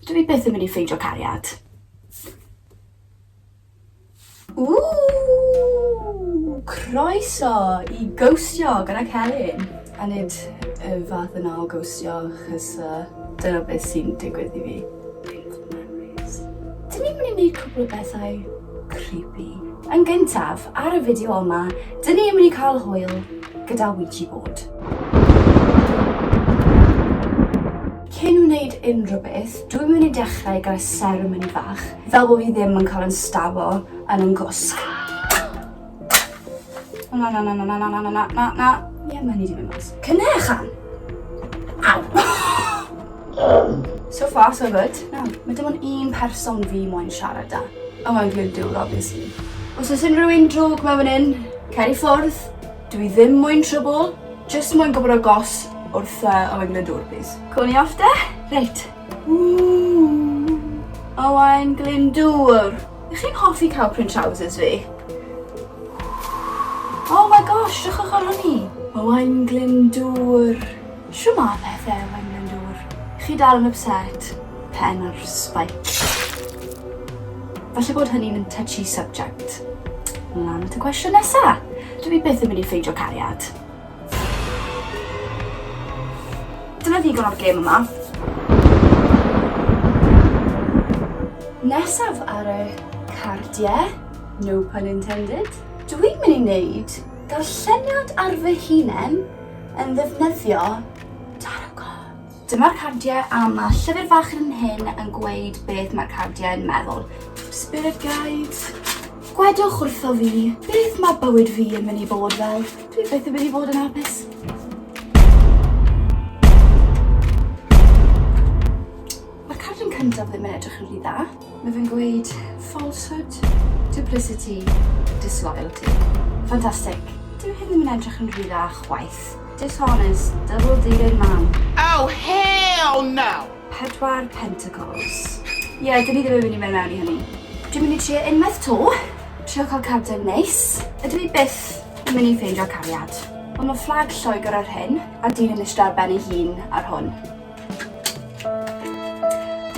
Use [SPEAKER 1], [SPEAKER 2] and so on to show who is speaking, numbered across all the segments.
[SPEAKER 1] Dwi byth yn mynd I ffeindio cariad. Croeso I Ghostio gyda Celyn. A nid y fath yna o ghostio, achos dyna beth sy'n digwydd I fi. Dyn ni'n mynd I wneud cwbl o bethau creepy. Yn gyntaf, ar y fideo yma, dyn ni'n mynd I cael hwyl gyda Ouija board. Cyn wneud unrhyw beth, dwi'n mynd I dechrau gyda seremoni fach, fel bod fi ddim yn cael yn stafo yn gwsg. Na. Ie, mae'n I di mynd mas. Cynechan! Aw! So far, so good. Now, mae dim ond un person fi moyn siarad da. A mae'n glwydwr, obviously. Os oes unrhyw drwg mewn hyn, cer I ffwrdd. Dwi ddim moyn trwbl, just moyn gwybod o gos wrth o glwydwr, please. Cwn I off de? Reit. O ein glwydwr. Ych chi'n hoffi cael print trousers fi? Oh my gosh, drychwch ar hynny. O ein glwydwr. Siw ma pethau o ein glwydwr. Chi dal yn upset. Pen ar spike. Falle bod hynny'n yn touchy subject. Lan at y cwestiwn nesa. Dwi byth yn mynd I ffeindio cariad. Dyna ddigon o'r gêm yma. Nesaf ar y cardiau, no pun intended, dwi'n mynd I wneud darlleniad ar fy hunen yn ddefnyddio drwg. Dyma'r cardiau a mae llyfr fach yn hyn yn gweud beth mae'r cardiau yn meddwl. Spirit guides. Gwedwch wrtho fi, beth mae bywyd fi yn mynd I bod fel. Dwi byth yn mynd I fod yn hapus. Mae'r card yn cyntaf ddim yn edrych yn rhy dda. Mae fe'n gweud falsehood, duplicity, disloyalty. Fantastic. Dwi hyn ddim yn edrych yn rhy dda chwaith. Dishonest, double-dealing man.
[SPEAKER 2] Oh, hell no!
[SPEAKER 1] 4 pentacles. Ie, dyn ni ddim yn mynd I mewn I hynny. Dwi'n mynd I trio unwaith to. Trio cael cardau neis. Ydw I byth yn mynd I ffeindio cariad. Ond mae fflag Lloegr ar hyn, a dyn yn eistedd ar ben ei hun ar hwn.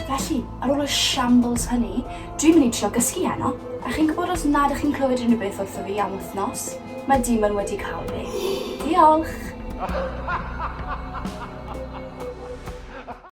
[SPEAKER 1] Felly, ar ôl y shambles hynny, dwi'n mynd I trio gysgu heno. A chi'n gwybod os nad ych chi'n clywed unrhyw beth wrtho fi am wythnos, mae Demon wedi cael fi. Diolch!